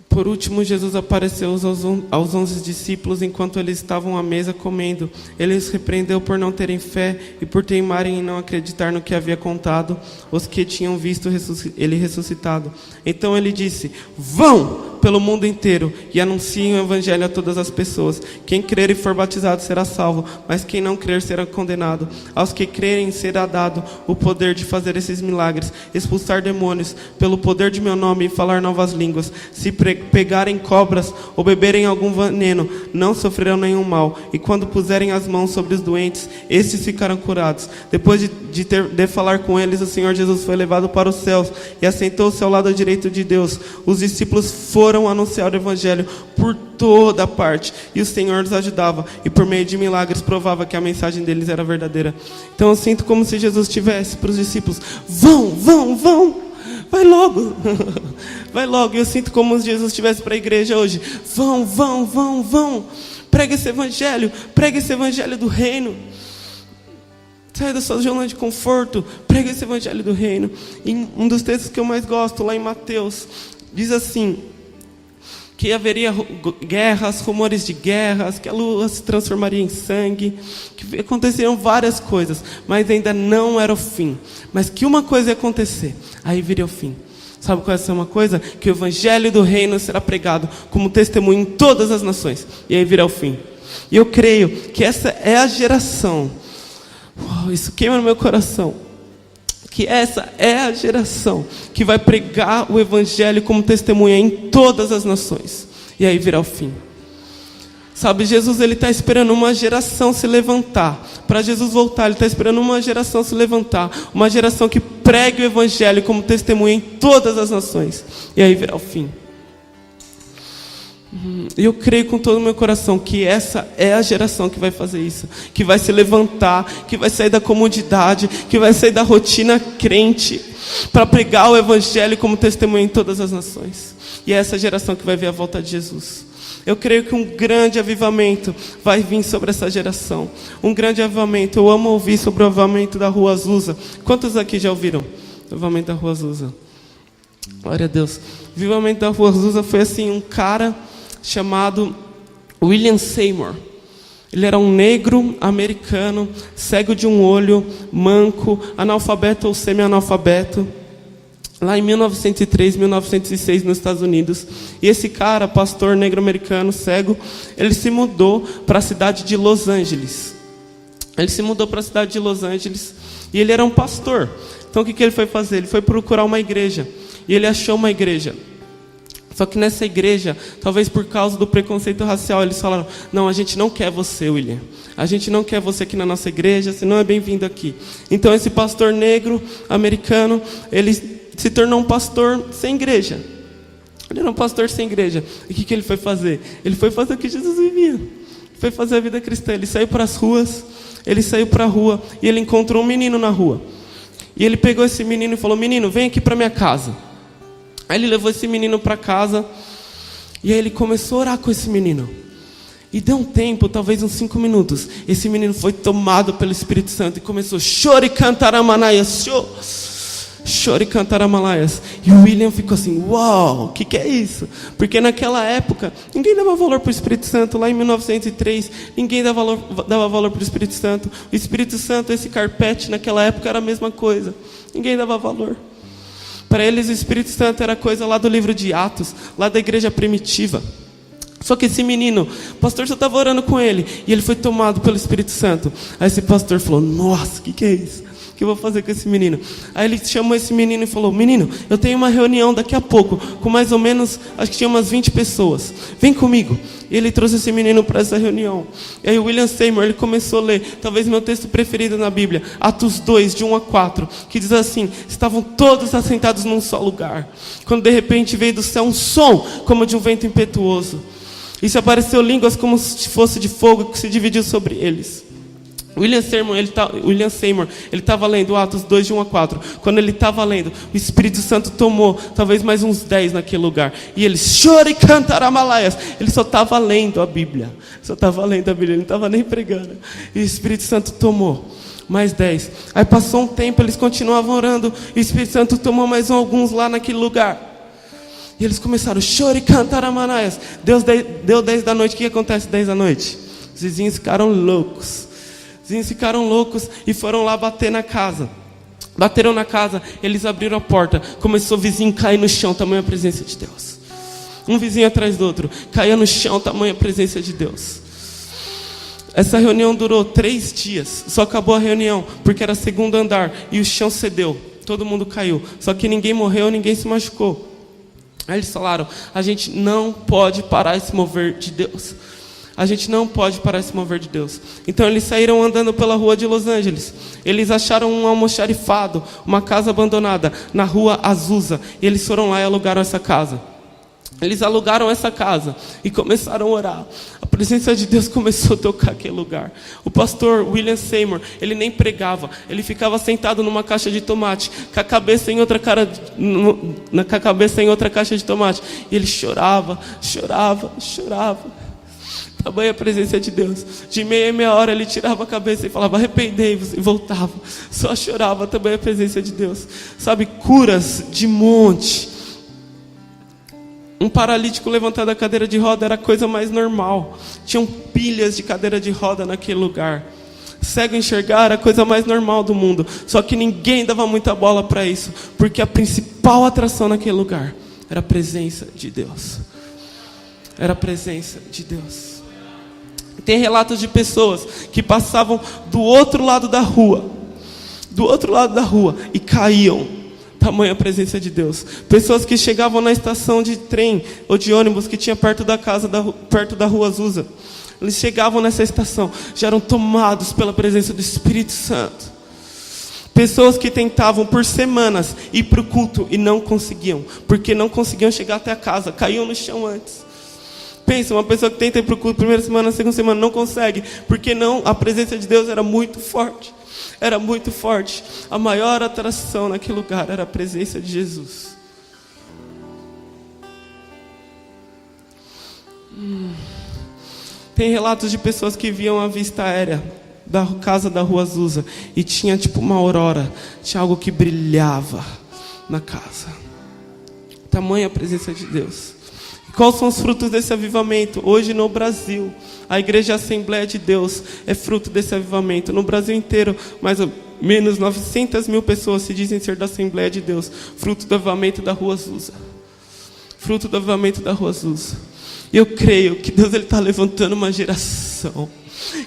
Por último, Jesus apareceu aos 11 discípulos enquanto eles estavam à mesa comendo. Ele os repreendeu por não terem fé e por teimarem em não acreditar no que havia contado os que tinham visto ele ressuscitado. Então ele disse: vão pelo mundo inteiro e anunciem o evangelho a todas as pessoas. Quem crer e for batizado será salvo, mas quem não crer será condenado. Aos que crerem será dado o poder de fazer esses milagres, expulsar demônios pelo poder de meu nome e falar novas línguas. Se pegarem cobras ou beberem algum veneno, não sofrerão nenhum mal. E quando puserem as mãos sobre os doentes, estes ficarão curados. Depois de falar com eles, o Senhor Jesus foi levado para os céus e assentou-se ao lado direito de Deus. Os discípulos foram anunciar o evangelho por toda parte, e o Senhor os ajudava, e por meio de milagres provava que a mensagem deles era verdadeira. Então eu sinto como se Jesus tivesse para os discípulos: vão, vai logo, vai logo. E eu sinto como se Jesus estivesse para a igreja hoje: vão, prega esse evangelho do reino. Sai da sua zona de conforto, prega esse evangelho do reino. E um dos textos que eu mais gosto, lá em Mateus, diz assim: que haveria guerras, rumores de guerras, que a lua se transformaria em sangue, que aconteceriam várias coisas, mas ainda não era o fim. Mas que uma coisa ia acontecer, aí viria o fim. Sabe qual é essa uma coisa? Que o evangelho do reino será pregado como testemunho em todas as nações, e aí virá o fim. E eu creio que essa é a geração. Isso queima no meu coração. Que essa é a geração que vai pregar o evangelho como testemunha em todas as nações. E aí virá o fim. Sabe, Jesus, ele está esperando uma geração se levantar. Para Jesus voltar, ele está esperando uma geração se levantar. Uma geração que pregue o evangelho como testemunha em todas as nações. E aí virá o fim. Eu creio com todo o meu coração que essa é a geração que vai fazer isso, que vai se levantar, que vai sair da comodidade, que vai sair da rotina crente, para pregar o evangelho como testemunha em todas as nações. E é essa geração que vai ver a volta de Jesus. Eu creio que um grande avivamento vai vir sobre essa geração. Um grande avivamento. Eu amo ouvir sobre o avivamento da Rua Azusa. Quantos aqui já ouviram o avivamento da Rua Azusa? Glória a Deus. O avivamento da Rua Azusa foi assim, um cara chamado William Seymour. Ele era um negro americano, cego de um olho, manco, analfabeto ou semi-analfabeto, lá em 1903, 1906, nos Estados Unidos. E esse cara, pastor negro americano, cego, ele se mudou para a cidade de Los Angeles. Ele se mudou para a cidade de Los Angeles e ele era um pastor. Então o que ele foi fazer? Ele foi procurar uma igreja e ele achou uma igreja. Só que nessa igreja, talvez por causa do preconceito racial, eles falaram: não, a gente não quer você, William. A gente não quer você aqui na nossa igreja, você não é bem-vindo aqui. Então esse pastor negro, americano, ele se tornou um pastor sem igreja. Ele era um pastor sem igreja. E o que ele foi fazer? Ele foi fazer o que Jesus vivia. Foi fazer a vida cristã. Ele saiu para as ruas, ele saiu para a rua e ele encontrou um menino na rua. E ele pegou esse menino e falou: menino, vem aqui para minha casa. Aí ele levou esse menino para casa. E aí ele começou a orar com esse menino. E deu um tempo, talvez uns 5 minutos. Esse menino foi tomado pelo Espírito Santo e começou: chore cantaramanaias, chore cantaramalaias. E o William ficou assim: uau, o que é isso? Porque naquela época ninguém dava valor para o Espírito Santo. Lá em 1903 ninguém dava valor para o Espírito Santo. O Espírito Santo, esse carpete, naquela época era a mesma coisa. Ninguém dava valor. Para eles o Espírito Santo era coisa lá do livro de Atos, lá da igreja primitiva. Só que esse menino, o pastor só estava orando com ele, e ele foi tomado pelo Espírito Santo. Aí esse pastor falou: nossa, o que é isso? O que eu vou fazer com esse menino? Aí ele chamou esse menino e falou: menino, eu tenho uma reunião daqui a pouco, com mais ou menos, acho que tinha umas 20 pessoas. Vem comigo. E ele trouxe esse menino para essa reunião. E aí o William Seymour, ele começou a ler, talvez meu texto preferido na Bíblia, Atos 2, de 1 a 4, que diz assim: estavam todos assentados num só lugar, quando de repente veio do céu um som, como de um vento impetuoso. E se apareceu línguas como se fosse de fogo, que se dividiu sobre eles. William Seymour, ele estava lendo Atos 2, de 1 a 4. Quando ele estava lendo, o Espírito Santo tomou talvez mais uns 10 naquele lugar. E ele chora e cantaramalaias. Ele só estava lendo a Bíblia. Ele não estava nem pregando. E o Espírito Santo tomou mais 10. Aí passou um tempo, eles continuavam orando. E o Espírito Santo tomou mais alguns lá naquele lugar. E eles começaram: chore e cantaramalaias. Deu 10 da noite. O que acontece 10 da noite? Os vizinhos ficaram loucos. E foram lá bater na casa. Bateram na casa, eles abriram a porta. Começou o vizinho a cair no chão, tamanha presença de Deus. um vizinho atrás do outro. Caía no chão, tamanha presença de Deus. Essa reunião durou 3 dias. Só acabou a reunião, porque era segundo andar. E o chão cedeu. Todo mundo caiu. Só que ninguém morreu, ninguém se machucou. Aí eles falaram, a gente não pode parar esse mover de Deus. A gente não pode parar esse mover de Deus. Então eles saíram andando pela rua de Los Angeles. Eles acharam um almoxarifado, uma casa abandonada, na rua Azusa. E eles foram lá e alugaram essa casa. Eles alugaram essa casa e começaram a orar. A presença de Deus começou a tocar aquele lugar. O pastor William Seymour, ele nem pregava. Ele ficava sentado numa caixa de tomate, com a cabeça em outra caixa de tomate. E ele chorava. Tamanha a presença de Deus. De meia em meia hora ele tirava a cabeça e falava, arrependei-vos, e voltava. Só chorava, tamanha a presença de Deus. Sabe, curas de monte. Um paralítico levantado da cadeira de roda era a coisa mais normal. Tinham pilhas de cadeira de roda naquele lugar. Cego enxergar era a coisa mais normal do mundo. Só que ninguém dava muita bola para isso, porque a principal atração naquele lugar era a presença de Deus. Era a presença de Deus. Tem relatos de pessoas que passavam do outro lado da rua e caíam. Tamanha presença de Deus. Pessoas que chegavam na estação de trem ou de ônibus que tinha perto da casa, perto da rua Azusa. Eles chegavam nessa estação, já eram tomados pela presença do Espírito Santo. Pessoas que tentavam por semanas ir para o culto e não conseguiam, porque não conseguiam chegar até a casa, caíam no chão antes. Pensa, uma pessoa que tenta ir para o culto, primeira semana, segunda semana, não consegue, porque a presença de Deus era muito forte. Era muito forte. A maior atração naquele lugar era a presença de Jesus. Tem relatos de pessoas que viam a vista aérea da casa da rua Azusa e tinha tipo uma aurora, tinha algo que brilhava na casa. Tamanha a presença de Deus. Quais são os frutos desse avivamento? Hoje no Brasil, a Igreja Assembleia de Deus é fruto desse avivamento. No Brasil inteiro, mais ou menos 900 mil pessoas se dizem ser da Assembleia de Deus. Fruto do avivamento da rua Azusa. Fruto do avivamento da rua Azusa. E eu creio que Deus está levantando uma geração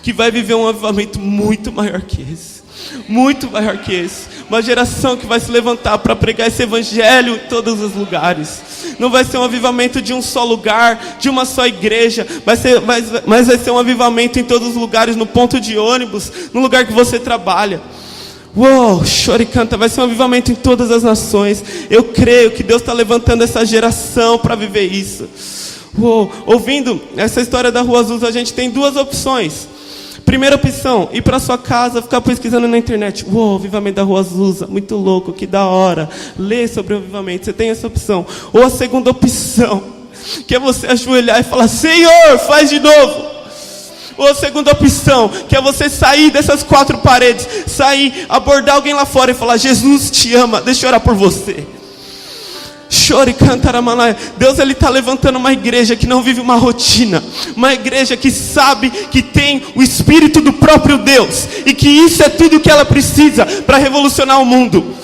que vai viver um avivamento muito maior que esse. Muito maior que esse. Uma geração que vai se levantar para pregar esse evangelho em todos os lugares. Não vai ser um avivamento de um só lugar, de uma só igreja, mas vai ser um avivamento em todos os lugares, no ponto de ônibus, no lugar que você trabalha. Uou, chora e canta, vai ser um avivamento em todas as nações. Eu creio que Deus está levantando essa geração para viver isso. Uou, ouvindo essa história da rua Azusa, a gente tem 2 opções. Primeira opção, ir para sua casa, ficar pesquisando na internet. Uou, avivamento da rua Azusa, muito louco, que da hora. Ler sobre o avivamento, você tem essa opção. Ou a segunda opção, que é você ajoelhar e falar, Senhor, faz de novo. Ou a segunda opção, que é você sair dessas 4 paredes, sair, abordar alguém lá fora e falar, Jesus te ama, deixa eu orar por você. Chore, cantaramanai. Deus está levantando uma igreja que não vive uma rotina. Uma igreja que sabe que tem o Espírito do próprio Deus. E que isso é tudo que ela precisa para revolucionar o mundo.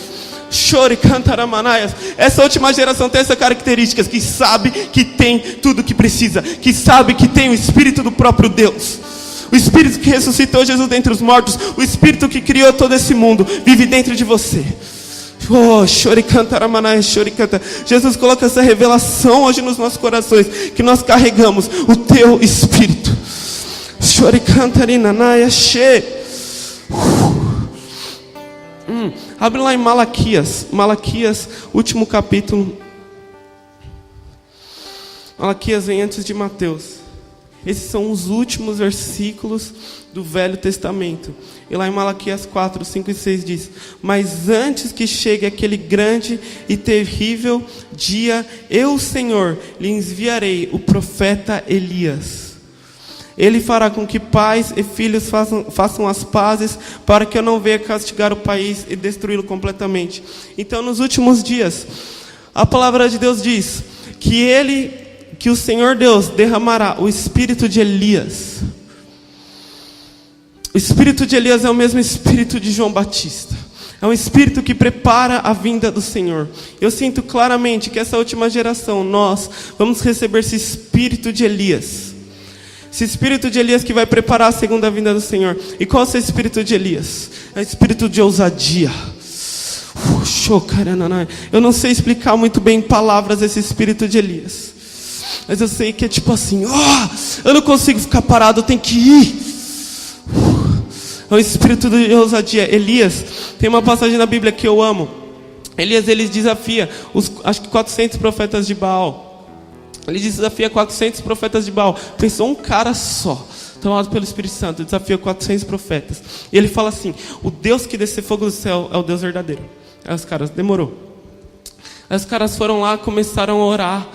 Chore, cantaramanai. Essa última geração tem essa característica. Que sabe que tem tudo o que precisa. Que sabe que tem o Espírito do próprio Deus. O Espírito que ressuscitou Jesus dentre os mortos. O Espírito que criou todo esse mundo. Vive dentro de você. Oh, choricantaramanai, choricanta. Jesus coloca essa revelação hoje nos nossos corações, que nós carregamos o teu Espírito. Choricantarinanai, che. Abre lá em Malaquias, último capítulo. Malaquias vem antes de Mateus. Esses são os últimos versículos do Velho Testamento. E lá em Malaquias 4, 5 e 6 diz: mas antes que chegue aquele grande e terrível dia, eu, Senhor, lhe enviarei o profeta Elias. Ele fará com que pais e filhos façam as pazes, para que eu não venha castigar o país e destruí-lo completamente. Então, nos últimos dias, a palavra de Deus diz que o Senhor Deus derramará o espírito de Elias. O espírito de Elias é o mesmo espírito de João Batista. É um espírito que prepara a vinda do Senhor. Eu sinto claramente que essa última geração, nós vamos receber esse espírito de Elias. Esse espírito de Elias que vai preparar a segunda vinda do Senhor. E qual é esse espírito de Elias? É o espírito de ousadia. Eu não sei explicar muito bem em palavras esse espírito de Elias. Mas eu sei que é tipo assim, eu não consigo ficar parado, eu tenho que ir. É o espírito de ousadia. Elias, tem uma passagem na Bíblia que eu amo. Elias, ele desafia acho que 400 profetas de Baal. Ele desafia 400 profetas de Baal. Pensou um cara só, tomado pelo Espírito Santo, desafia 400 profetas. E ele fala assim, o Deus que descer fogo do céu é o Deus verdadeiro. Aí os caras, demorou. Aí os caras foram lá, começaram a orar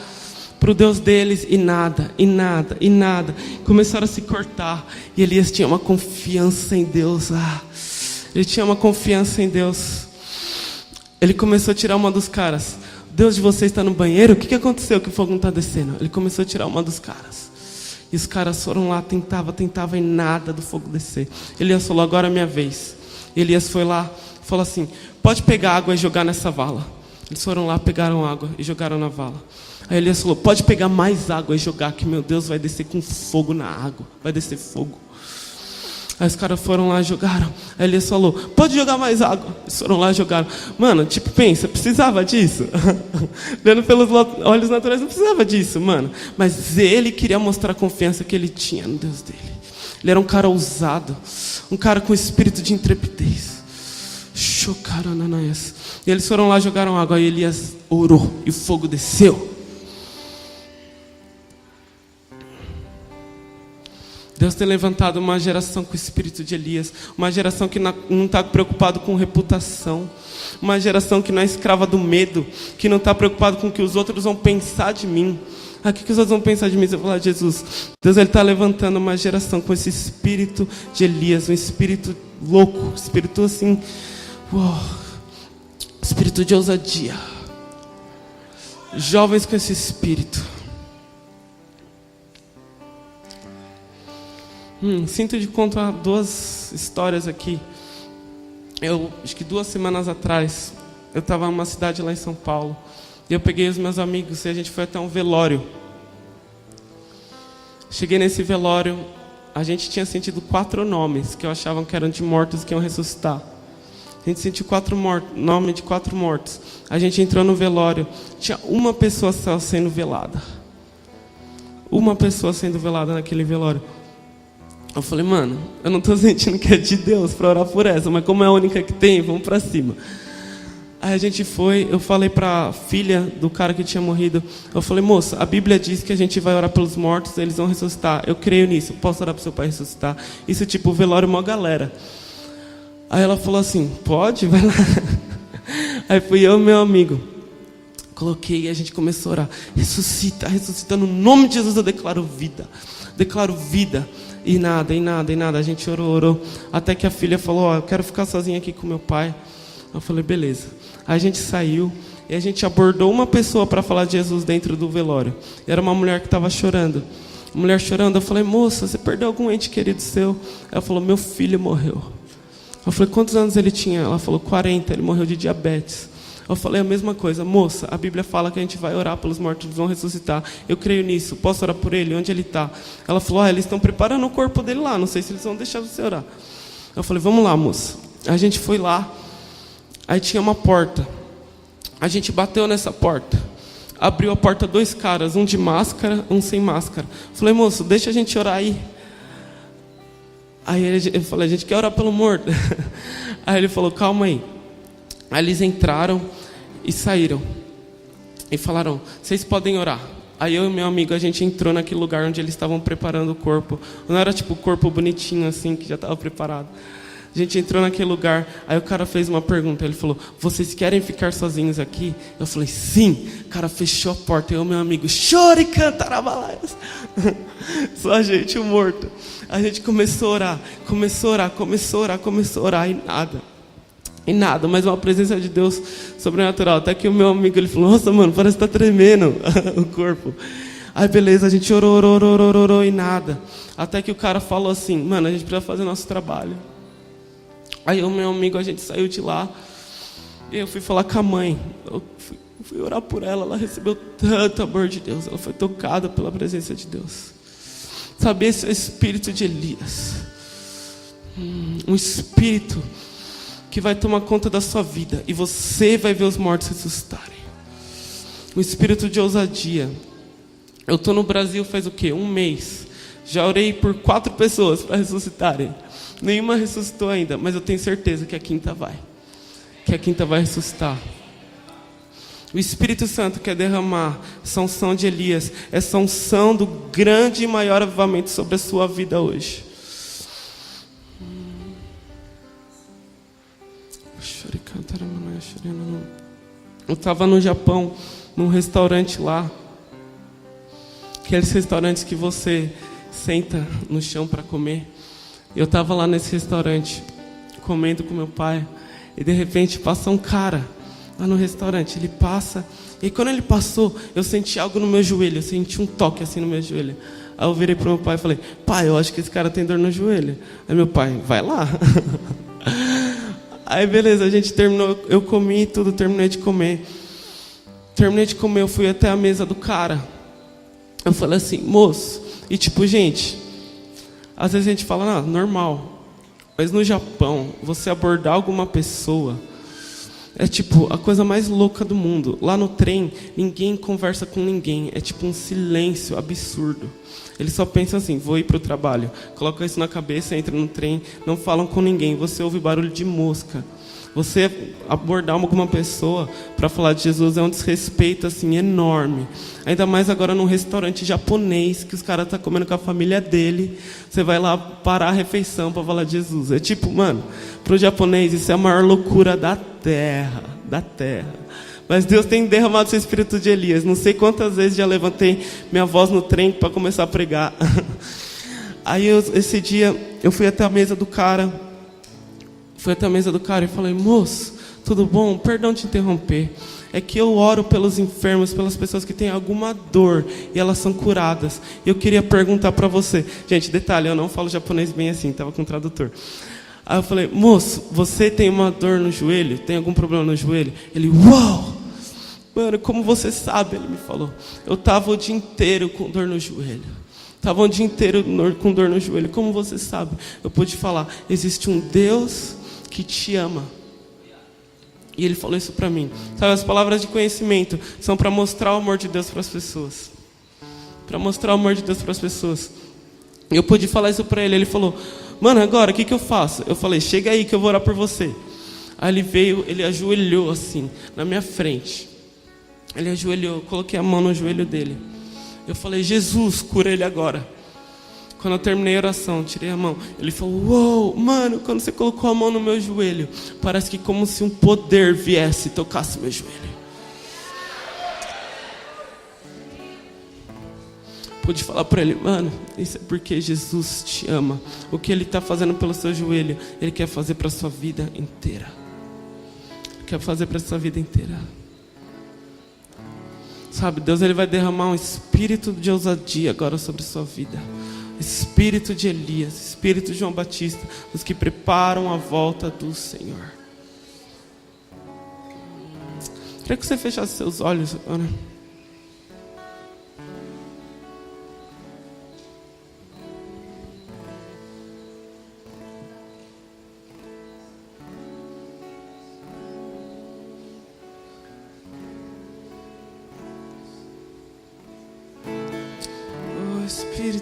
para o Deus deles, e nada. Começaram a se cortar. E Elias tinha uma confiança em Deus. Ele tinha uma confiança em Deus. Ele começou a tirar uma dos caras. Deus de vocês está no banheiro? O que aconteceu que o fogo não está descendo? Ele começou a tirar uma dos caras. E os caras foram lá, tentava e nada do fogo descer. Elias falou, agora é minha vez. Elias foi lá, falou assim, pode pegar água e jogar nessa vala. Eles foram lá, pegaram água e jogaram na vala. Aí Elias falou, pode pegar mais água e jogar, que meu Deus vai descer com fogo na água. Vai descer fogo. Aí os caras foram lá e jogaram. Aí Elias falou, pode jogar mais água. Eles foram lá e jogaram. Mano, tipo, pensa, precisava disso? Vendo pelos olhos naturais, não precisava disso, mano. Mas ele queria mostrar a confiança que ele tinha no Deus dele. Ele era um cara ousado. Um cara com espírito de intrepidez. E eles foram lá e jogaram água. Aí Elias orou e o fogo desceu. Deus tem levantado uma geração com o espírito de Elias. Uma geração que não está preocupado com reputação. Uma geração que não é escrava do medo. Que não está preocupado com o que os outros vão pensar de mim. O que os outros vão pensar de mim se eu falar de Jesus? Deus está levantando uma geração com esse espírito de Elias. Um espírito louco. Um espírito assim... espírito de ousadia. Jovens com esse espírito. Sinto de contar 2 histórias aqui. Acho que 2 semanas atrás, eu estava numa cidade lá em São Paulo. E eu peguei os meus amigos e a gente foi até um velório. Cheguei nesse velório, a gente tinha sentido 4 nomes que eu achava que eram de mortos que iam ressuscitar. A gente sentiu 4 nomes de 4 mortos. A gente entrou no velório, tinha uma pessoa só sendo velada. Uma pessoa sendo velada naquele velório. Eu falei, mano, eu não estou sentindo que é de Deus para orar por essa, mas como é a única que tem, vamos para cima. Aí a gente foi, eu falei para a filha do cara que tinha morrido, eu falei, moça, a Bíblia diz que a gente vai orar pelos mortos, eles vão ressuscitar. Eu creio nisso, posso orar para o seu pai ressuscitar? Isso tipo, o velório, uma galera. Aí ela falou assim, pode, vai lá. Aí fui eu e meu amigo. Coloquei e a gente começou a orar. Ressuscita, ressuscita, no nome de Jesus eu declaro vida. Declaro vida. E nada. A gente orou. Até que a filha falou, eu quero ficar sozinha aqui com meu pai. Eu falei, beleza. Aí a gente saiu e a gente abordou uma pessoa para falar de Jesus dentro do velório. Era uma mulher que estava chorando. A mulher chorando, eu falei, moça, você perdeu algum ente querido seu? Ela falou, meu filho morreu. Eu falei, quantos anos ele tinha? Ela falou, 40, ele morreu de diabetes. Eu falei a mesma coisa, moça, a Bíblia fala que a gente vai orar pelos mortos, eles vão ressuscitar. Eu creio nisso, posso orar por ele? Onde ele está? Ela falou, eles estão preparando o corpo dele lá, não sei se eles vão deixar você orar. Eu falei, vamos lá, moça. A gente foi lá, aí tinha uma porta. A gente bateu nessa porta. Abriu a porta 2 caras, um de máscara, um sem máscara. Eu falei, moço, deixa a gente orar aí. Aí eu falei, a gente quer orar pelo morto. Aí ele falou, calma aí. Aí eles entraram e saíram. E falaram, vocês podem orar. Aí eu e meu amigo, a gente entrou naquele lugar onde eles estavam preparando o corpo. Não era tipo o corpo bonitinho assim, que já estava preparado. A gente entrou naquele lugar. Aí o cara fez uma pergunta. Ele falou, vocês querem ficar sozinhos aqui? Eu falei, sim. O cara fechou a porta. Eu e meu amigo, chora e canta, arabalaias. Só a gente, o morto. A gente começou a orar e nada, mas uma presença de Deus sobrenatural. Até que o meu amigo, ele falou, nossa, mano, parece que tá tremendo o corpo. Aí beleza, a gente orou e nada. Até que o cara falou assim, mano, a gente precisa fazer nosso trabalho. Aí o meu amigo, a gente saiu de lá, E eu fui falar com a mãe. Eu fui orar por ela. Ela recebeu tanto amor de Deus. Ela foi tocada pela presença de Deus. Sabe, esse é o espírito de Elias. Um espírito que vai tomar conta da sua vida. E você vai ver os mortos ressuscitarem. Um espírito de ousadia. Eu estou no Brasil faz o quê? 1 mês. Já orei por 4 pessoas para ressuscitarem. Nenhuma ressuscitou ainda. Mas eu tenho certeza que a quinta vai. Que a quinta vai ressuscitar. O Espírito Santo quer derramar essa unção de Elias, essa unção do grande e maior avivamento sobre a sua vida hoje. Eu estava no Japão, num restaurante lá. Aqueles restaurantes que você senta no chão para comer. Eu estava lá nesse restaurante, comendo com meu pai. E de repente passa um cara lá no restaurante. Ele passa. E quando ele passou, eu senti algo no meu joelho. Eu senti um toque assim no meu joelho. Aí eu virei para meu pai e falei: pai, eu acho que esse cara tem dor no joelho. Aí meu pai: vai lá. Aí beleza, a gente terminou. Eu comi tudo, terminei de comer. Eu fui até a mesa do cara. Eu falei assim: moço. E tipo, gente, às vezes a gente fala, normal. Mas no Japão, você abordar alguma pessoa é tipo a coisa mais louca do mundo. Lá no trem, ninguém conversa com ninguém. É tipo um silêncio absurdo. Eles só pensam assim: vou ir para o trabalho. Coloca isso na cabeça, entra no trem, não falam com ninguém. Você ouve barulho de mosca. Você abordar alguma pessoa para falar de Jesus é um desrespeito assim enorme. Ainda mais agora num restaurante japonês que os caras estão comendo com a família dele. Você vai lá parar a refeição para falar de Jesus. É tipo, mano, para o japonês isso é a maior loucura da terra. Mas Deus tem derramado seu espírito de Elias. Não sei quantas vezes já levantei minha voz no trem para começar a pregar. Aí esse dia eu fui até a mesa do cara. E falei: moço, tudo bom? Perdão te interromper. É que eu oro pelos enfermos, pelas pessoas que têm alguma dor e elas são curadas. E eu queria perguntar para você. Gente, detalhe, eu não falo japonês bem assim, estava com o tradutor. Aí eu falei: moço, você tem uma dor no joelho? Tem algum problema no joelho? Ele: uau! Mano, como você sabe? Ele me falou: eu estava o dia inteiro com dor no joelho. Estava o dia inteiro com dor no joelho. Como você sabe? Eu pude falar: existe um Deus que te ama. E ele falou isso para mim. Sabe, as palavras de conhecimento são para mostrar o amor de Deus para as pessoas. Para mostrar o amor de Deus para as pessoas. E eu pude falar isso para ele. Ele falou: mano, agora o que eu faço? Eu falei: chega aí que eu vou orar por você. Aí ele veio, ele ajoelhou assim na minha frente. Ele ajoelhou, coloquei a mão no joelho dele. Eu falei: Jesus, cura ele agora. Quando eu terminei a oração, tirei a mão. Ele falou: uou, mano, quando você colocou a mão no meu joelho, parece que como se um poder viesse e tocasse meu joelho. Pude falar para ele: mano, isso é porque Jesus te ama. O que Ele está fazendo pelo seu joelho, Ele quer fazer para a sua vida inteira. Quer fazer para a sua vida inteira. Sabe, Deus Ele vai derramar um espírito de ousadia agora sobre a sua vida. Espírito de Elias, espírito de João Batista, os que preparam a volta do Senhor. Queria que você fechasse seus olhos agora.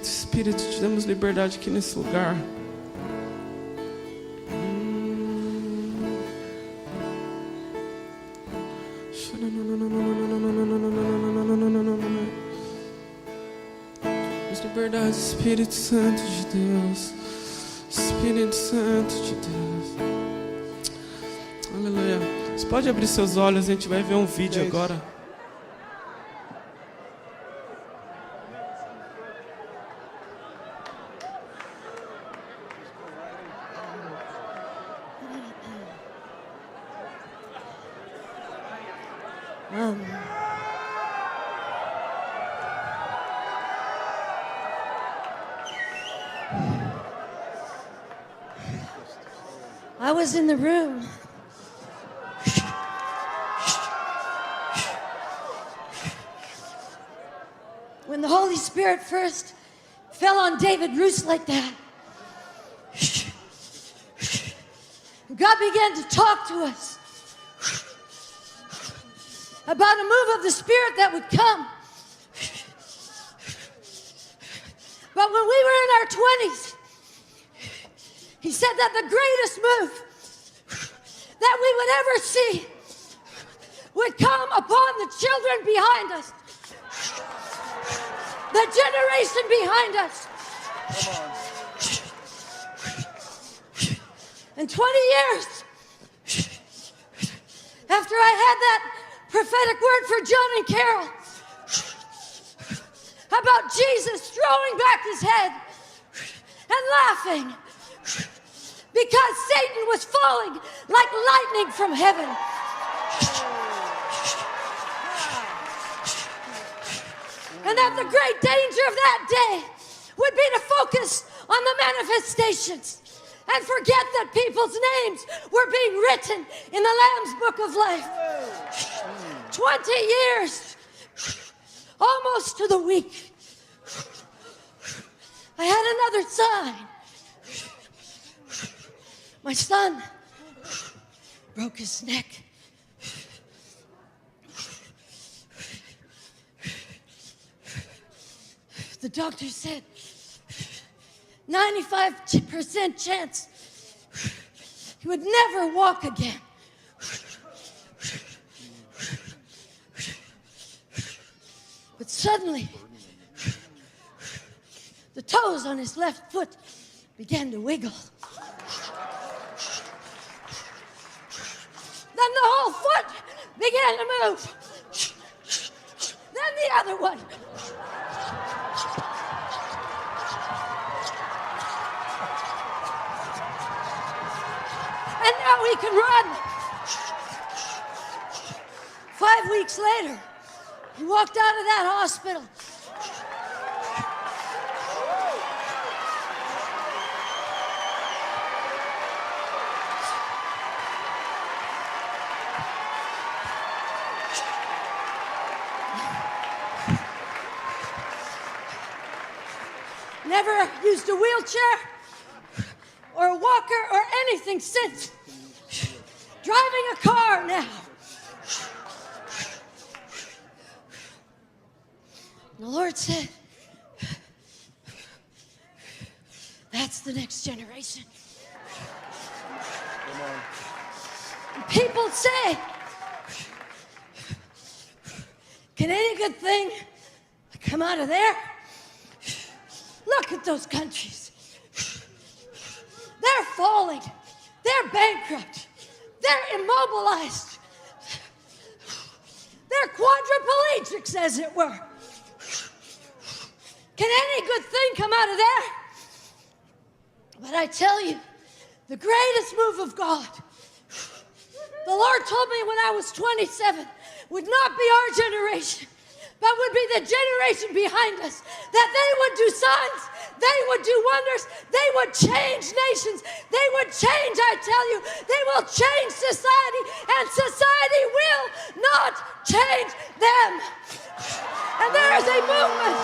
Espírito, te damos liberdade aqui nesse lugar. Damos liberdade, Espírito Santo de Deus. Espírito Santo de Deus. Aleluia. Você pode abrir seus olhos, a gente vai ver um vídeo agora. I was in the room. When the Holy Spirit first fell on David Roos like that, God began to talk to us about a move of the Spirit that would come. But when we were in our 20s, he said that the greatest move that we would ever see would come upon the children behind us, the generation behind us. And 20 years after I had that prophetic word for John and Carol about Jesus throwing back his head and laughing because Satan was falling like lightning from heaven. And that the great danger of that day would be to focus on the manifestations and forget that people's names were being written in the Lamb's Book of Life. 20 years, almost to the week. I had another sign. My son broke his neck. The doctor said 95% chance he would never walk again. But suddenly, the toes on his left foot began to wiggle. Then the whole foot began to move. Then the other one. And now he can run. 5 weeks later, he walked out of that hospital. Never used a wheelchair or a walker or anything since. Driving a car now. And the Lord said, that's the next generation. And people say, can any good thing come out of there? Look at those countries. They're falling. They're bankrupt. They're immobilized. They're quadriplegics, as it were. Can any good thing come out of there? But I tell you, the greatest move of God, the Lord told me when I was 27, would not be our generation, but would be the generation behind us, that they would do signs, they would do wonders, they would change nations, they would change, I tell you, they will change society, and society will not change them. And there is a movement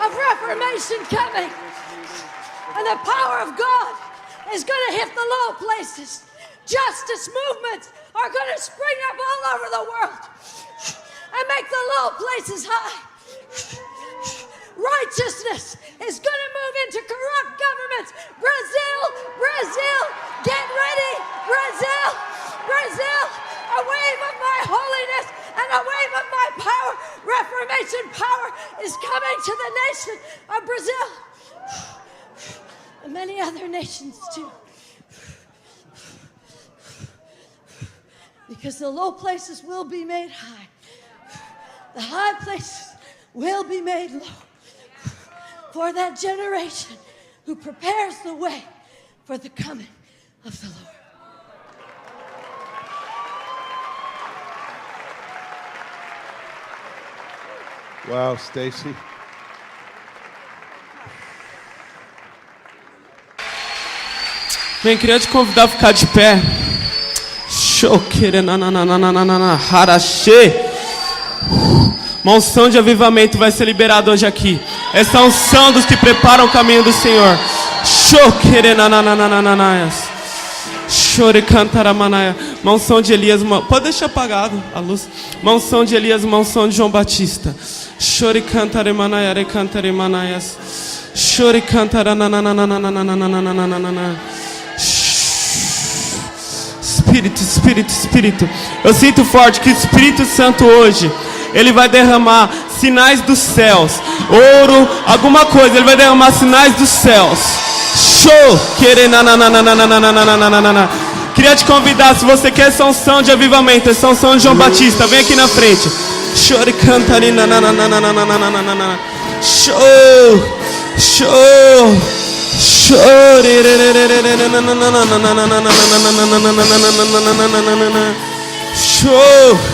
of reformation coming, and the power of God is going to hit the low places. Justice movements are going to spring up all over the world and make the low places high. Righteousness is going to move into corrupt governments. Brazil, Brazil, get ready. Brazil, Brazil, a wave of my holiness and a wave of my power. Reformation power is coming to the nation of Brazil. And many other nations too. Because the low places will be made high. The high places will be made low. For that generation who prepares the way for the coming of the Lord. Wow, Stacy. Bem, queria te convidar a ficar de pé. Uma unção de avivamento vai ser liberada hoje aqui. Essa unção dos que preparam o caminho do Senhor. Uma unção de Elias, pode deixar apagado a luz. Uma unção de Elias, uma unção de João Batista. Espírito, Espírito, Espírito. Eu sinto forte que o Espírito Santo hoje, ele vai derramar sinais dos céus. Ouro, alguma coisa, ele vai derramar sinais dos céus. Show! Queria te convidar, se você quer essa unção de avivamento, essa unção de João Batista, vem aqui na frente. Show! Show! Show!